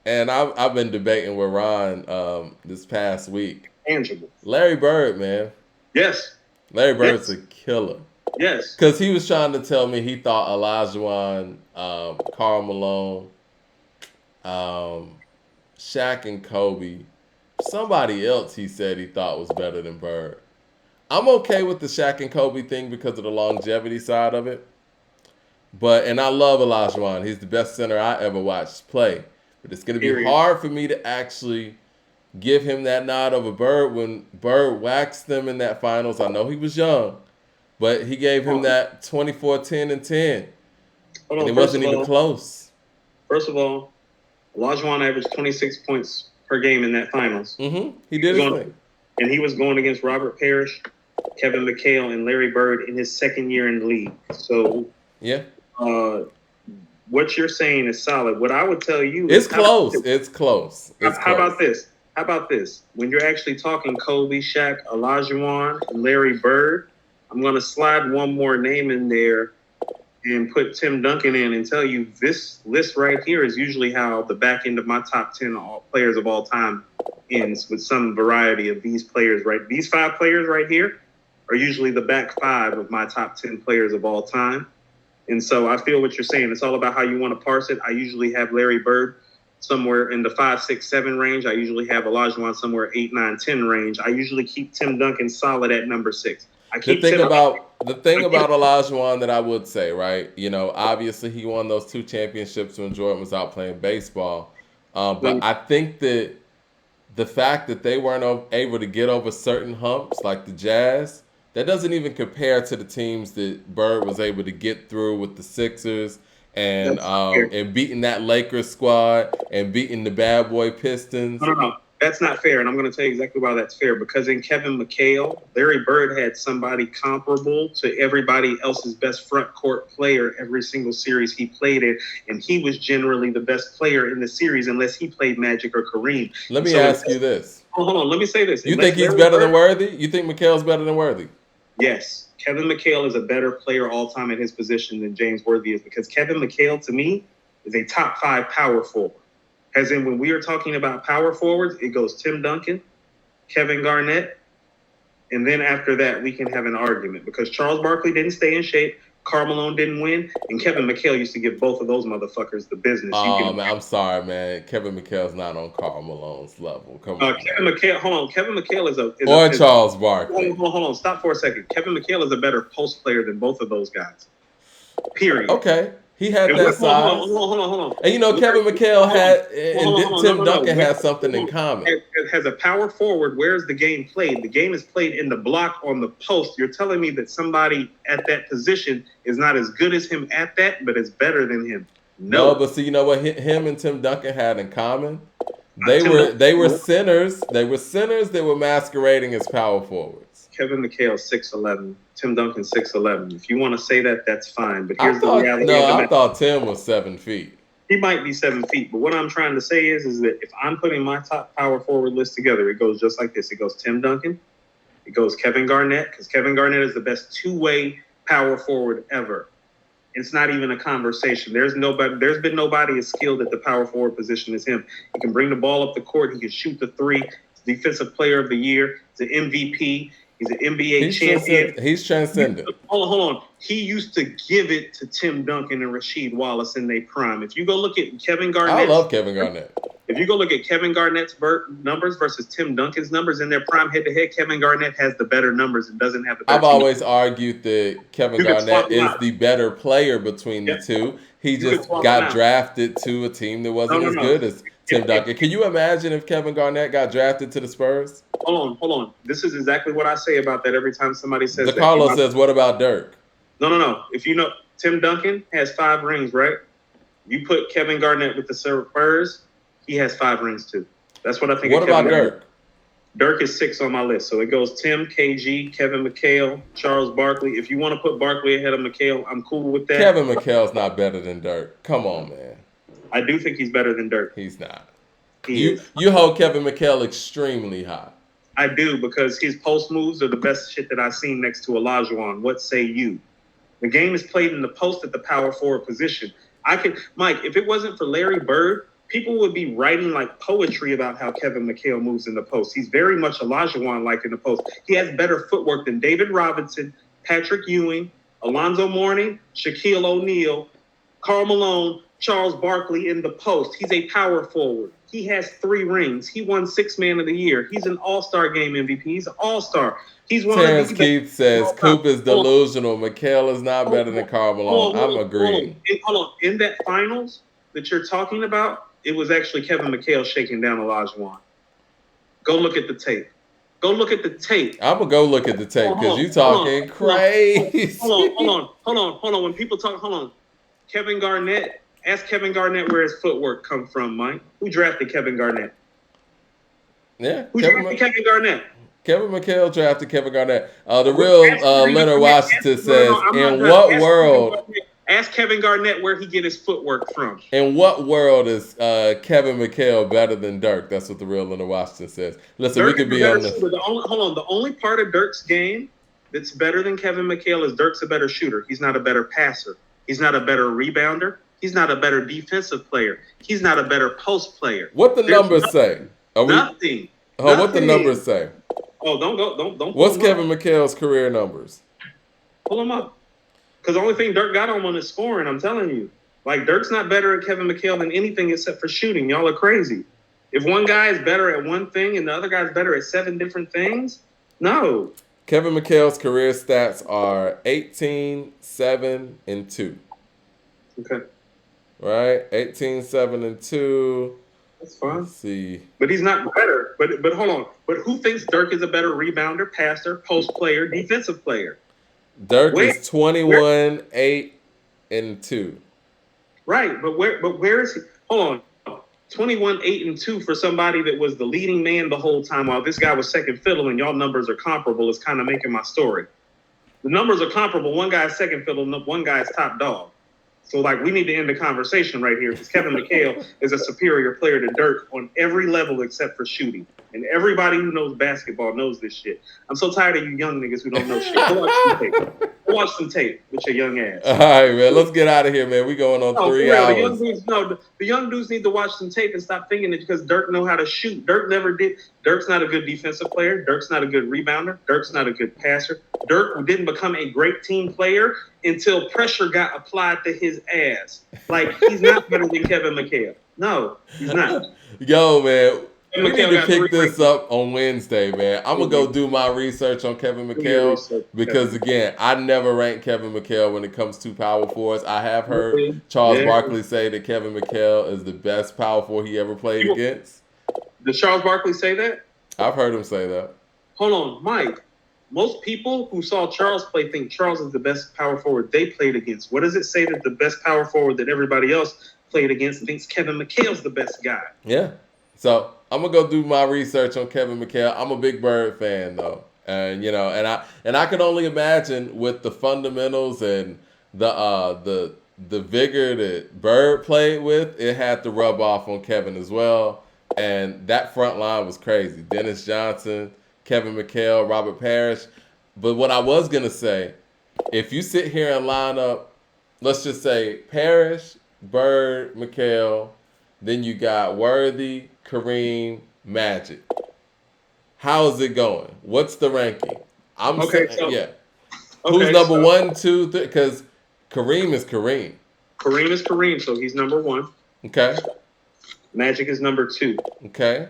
And I've been debating with Ron this past week. Tangible. Larry Bird, man. Yes. Larry Bird's Yes. a killer. Yes. Because he was trying to tell me he thought Olajuwon, Karl Malone, um, Shaq and Kobe, somebody else he said he thought was better than Bird. I'm okay with the Shaq and Kobe thing because of the longevity side of it. And I love Olajuwon. He's the best center I ever watched play. But it's going to be Period. hard for me to actually give him that nod over Bird when Bird waxed them in that finals. I know he was young, but he gave him Hold on. that 24, 10, and 10. Hold And on. it wasn't even close. First of all, Olajuwon averaged 26 points per game in that finals. He did his thing. And he was going against Robert Parrish, Kevin McHale, and Larry Bird in his second year in the league. So, yeah. What you're saying is solid. What I would tell you is close. It's close. How about this? How about this? When you're actually talking Kobe, Shaq, Olajuwon, and Larry Bird, I'm going to slide one more name in there and put Tim Duncan in and tell you this list right here is usually how the back end of my top 10 players of all time ends, with some variety of these players, right? These 5 players right here are usually the back 5 of my top 10 players of all time. And so I feel what you're saying. It's all about how you want to parse it. I usually have Larry Bird somewhere in the 5, 6, 7 range. I usually have Olajuwon somewhere 8, 9, 10 range. I usually keep Tim Duncan solid at number 6. The thing about Olajuwon that I would say, right? You know, obviously he won those 2 championships when Jordan was out playing baseball. But I think that the fact that they weren't able to get over certain humps, like the Jazz, that doesn't even compare to the teams that Bird was able to get through with the Sixers and beating that Lakers squad and beating the bad boy Pistons. No. That's not fair, and I'm going to tell you exactly why that's fair. Because in Kevin McHale, Larry Bird had somebody comparable to everybody else's best front court player every single series he played in, and he was generally the best player in the series unless he played Magic or Kareem. Let me ask you this. Hold on, let me say this. You think he's better than Worthy? You think McHale's better than Worthy? Yes. Kevin McHale is a better player all time at his position than James Worthy is, because Kevin McHale, to me, is a top 5 power forward. As in, when we are talking about power forwards, it goes Tim Duncan, Kevin Garnett, and then after that, we can have an argument. Because Charles Barkley didn't stay in shape, Karl Malone didn't win, and Kevin McHale used to give both of those motherfuckers the business. Man, I'm sorry, man. Kevin McHale's not on Karl Malone's level. Come on. Kevin McHale, hold on. Kevin McHale is Charles Barkley. Hold on. Stop for a second. Kevin McHale is a better post player than both of those guys. Period. Okay. He had that size. Hold on. And you know, Kevin McHale and Tim Duncan had something in common. As a power forward, where's the game played? The game is played in the block on the post. You're telling me that somebody at that position is not as good as him at that, but is better than him? No, but see, you know what him and Tim Duncan had in common? They were centers. They were centers that were masquerading as power forwards. Kevin McHale 6'11", Tim Duncan 6'11". If you want to say that, that's fine. But here's the reality. I thought Tim was 7 feet. He might be 7 feet, but what I'm trying to say is that if I'm putting my top power forward list together, it goes just like this. It goes Tim Duncan, it goes Kevin Garnett, because Kevin Garnett is the best two-way power forward ever. It's not even a conversation. There's been nobody as skilled at the power forward position as him. He can bring the ball up the court. He can shoot the three. He's Defensive Player of the Year. He's an MVP. He's an NBA champion. He's transcendent. Hold on. He used to give it to Tim Duncan and Rasheed Wallace in their prime. If you go look at Kevin Garnett. I love Kevin Garnett. If you go look at Kevin Garnett's numbers versus Tim Duncan's numbers in their prime head-to-head, Kevin Garnett has the better numbers and doesn't have the better. I've always argued that Kevin Garnett is the better player between the two. He just got drafted to a team that wasn't as good as Tim Duncan. Can you imagine if Kevin Garnett got drafted to the Spurs? Hold on. This is exactly what I say about that every time somebody says that. DeCarlo says, what about Dirk? No. If you know, Tim Duncan has 5 rings, right? You put Kevin Garnett with the Spurs, he has 5 rings too. That's what I think. What about Dirk? Dirk is 6 on my list. So it goes Tim, KG, Kevin McHale, Charles Barkley. If you want to put Barkley ahead of McHale, I'm cool with that. Kevin McHale's not better than Dirk. Come on, man. I do think he's better than Dirk. He's not. You hold Kevin McHale extremely high. I do, because his post moves are the best shit that I've seen next to Olajuwon. What say you? The game is played in the post at the power forward position. Mike, if it wasn't for Larry Bird people would be writing like poetry about how Kevin McHale moves in the post. He's very much Olajuwon-like in the post. He has better footwork than David Robinson, Patrick Ewing, Alonzo Mourning, Shaquille O'Neal, Karl Malone, Charles Barkley in the post. He's a power forward. He has 3 rings. He won 6th Man of the Year. He's an all-star game MVP. He's an all-star. He's one Terrence of the Keith says Coop is delusional. McHale is not better than Karl Malone. I'm agreeing. Hold on. In that finals that you're talking about, it was actually Kevin McHale shaking down Olajuwon. Go look at the tape. Go look at the tape. I'm going to go look at the tape because you talking crazy. Hold on. When people talk, hold on. Kevin Garnett, ask Kevin Garnett where his footwork come from, Mike. Who drafted Kevin Garnett? Yeah. Who drafted Kevin Garnett? Kevin McHale drafted Kevin Garnett. The real Leonard Washington says, in what world... Ask Kevin Garnett where he get his footwork from. In what world is Kevin McHale better than Dirk? That's what the real Leonard Washington says. Listen, Dirk we could be on this. The only part of Dirk's game that's better than Kevin McHale is Dirk's a better shooter. He's not a better passer. He's not a better rebounder. He's not a better defensive player. He's not a better post player. What the numbers say? Nothing. What the numbers say? Oh, don't. What's Kevin McHale's career numbers? Pull them up. Because the only thing Dirk got on is scoring, I'm telling you. Like, Dirk's not better at Kevin McHale than anything except for shooting. Y'all are crazy. If one guy is better at one thing and the other guy's better at 7 different things, no. Kevin McHale's career stats are 18, 7, and 2. Okay. Right? 18, 7, and 2. That's fine. Let's see. But he's not better. But hold on. But who thinks Dirk is a better rebounder, passer, post player, defensive player? Dirk is 21, 8, and 2. Right, but where is he? Hold on. 21, 8, and 2 for somebody that was the leading man the whole time while this guy was second fiddle and y'all numbers are comparable is kind of making my story. The numbers are comparable. One guy's second fiddle, one guy's top dog. So, like, we need to end the conversation right here because Kevin McHale is a superior player to Dirk on every level except for shooting. And everybody who knows basketball knows this shit. I'm so tired of you young niggas who don't know shit. Go watch some tape. Go watch some tape with your young ass. All right, man. Let's get out of here, man. We going on 3 hours. The young dudes need to watch some tape and stop thinking it because Dirk know how to shoot. Dirk never did. Dirk's not a good defensive player. Dirk's not a good rebounder. Dirk's not a good passer. Dirk didn't become a great team player until pressure got applied to his ass. Like, he's not better than Kevin McHale. No, he's not. Yo, man. We need to pick this up on Wednesday, man. I'm going to go do my research on Kevin McHale because, again, I never rank Kevin McHale when it comes to power forwards. I have heard Charles Barkley say that Kevin McHale is the best power forward he ever played against. Did Charles Barkley say that? I've heard him say that. Hold on, Mike. Most people who saw Charles play think Charles is the best power forward they played against. What does it say that the best power forward that everybody else played against thinks Kevin McHale's the best guy? Yeah. So I'm gonna go do my research on Kevin McHale. I'm a big Bird fan though, and I can only imagine with the fundamentals and the vigor that Bird played with, it had to rub off on Kevin as well. And that front line was crazy. Dennis Johnson, Kevin McHale, Robert Parrish. But what I was gonna say, if you sit here and line up, let's just say Parrish, Bird, McHale, then you got Worthy, Kareem, Magic. How is it going? What's the ranking? Who's number 1, 2, 3? Because Kareem is Kareem. Kareem is Kareem, so he's number 1. Okay. Magic is number 2. Okay.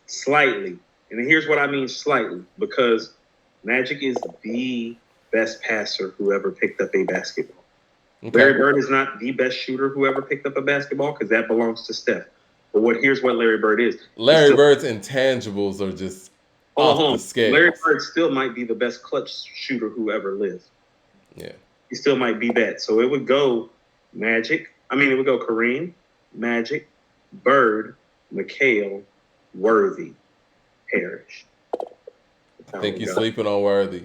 Slightly. And here's what I mean slightly. Because Magic is the best passer who ever picked up a basketball. Okay. Larry Bird is not the best shooter who ever picked up a basketball because that belongs to Steph. But here's what Larry Bird is. Larry Bird's intangibles are just off the scale. Larry Bird still might be the best clutch shooter who ever lived. Yeah. He still might be that. So it would go it would go Kareem, Magic, Bird, McHale, Worthy, Parrish. I think you're sleeping on Worthy.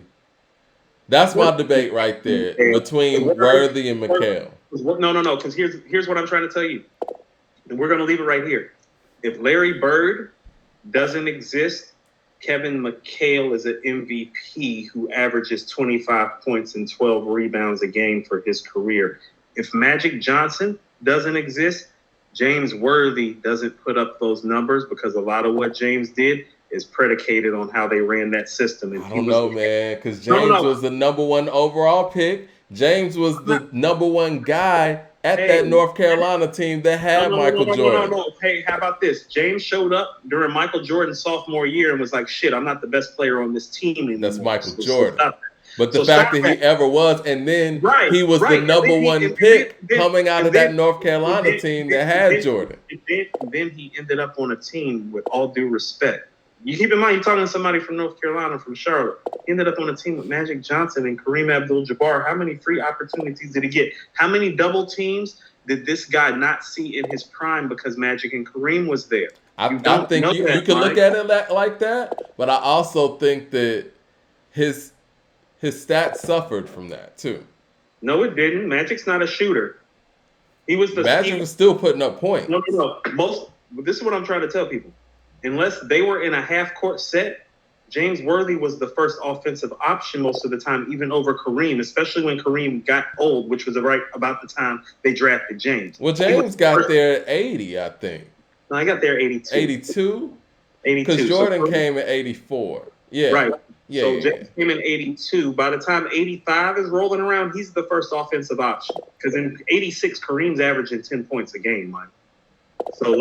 That's my debate right there between Worthy and McHale. No, because here's what I'm trying to tell you. And we're going to leave it right here. If Larry Bird doesn't exist, Kevin McHale is an MVP who averages 25 points and 12 rebounds a game for his career. If Magic Johnson doesn't exist, James Worthy doesn't put up those numbers because a lot of what James did is predicated on how they ran that system. And I don't know, man, because James was the number 1 overall pick. James was the number 1 guy at that North Carolina team that had Michael Jordan. No. Hey, how about this? James showed up during Michael Jordan's sophomore year and was like, shit, I'm not the best player on this team anymore. That's Michael Jordan. But the fact that he ever was, and then he was the number 1 pick coming out of that North Carolina team that had Jordan. And then he ended up on a team, with all due respect. You keep in mind, you're talking to somebody from North Carolina, from Charlotte. He ended up on a team with Magic Johnson and Kareem Abdul-Jabbar. How many free opportunities did he get? How many double teams did this guy not see in his prime because Magic and Kareem was there? I think you can look at it like that, but I also think that his stats suffered from that too. No, it didn't. Magic's not a shooter. Magic was still putting up points. No. This is what I'm trying to tell people. Unless they were in a half-court set, James Worthy was the first offensive option most of the time, even over Kareem, especially when Kareem got old, which was right about the time they drafted James. Well, James got there at 80, I think. No, I got there 82. 82? Because Jordan came in 84. Yeah. Right. Yeah, so James came in 82. By the time 85 is rolling around, he's the first offensive option. Because in 86, Kareem's averaging 10 points a game, Mike. So,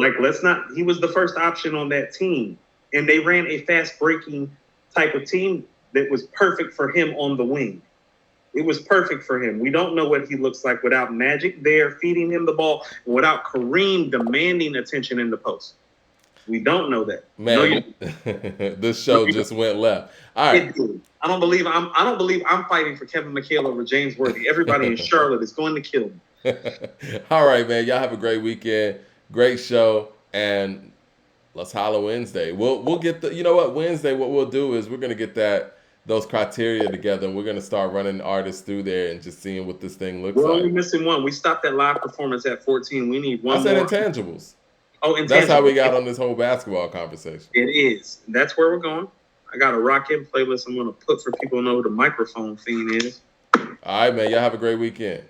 he was the first option on that team. And they ran a fast-breaking type of team that was perfect for him on the wing. It was perfect for him. We don't know what he looks like without Magic there feeding him the ball, and without Kareem demanding attention in the post. We don't know that. Man, this show just went left. All right. I don't believe I'm fighting for Kevin McHale over James Worthy. Everybody in Charlotte is going to kill me. All right, man. Y'all have a great weekend. Great show, and let's holler Wednesday. We'll get Wednesday what we'll do is we're gonna get those criteria together, and we're gonna start running artists through there and just seeing what this thing looks like. We're only missing one. We stopped that live performance at 14. We need one more. I said intangibles. Oh, intangibles. That's how we got on this whole basketball conversation. It is. That's where we're going. I got a rock-in playlist I'm gonna put for people to know who the microphone fiend is. All right, man. Y'all have a great weekend.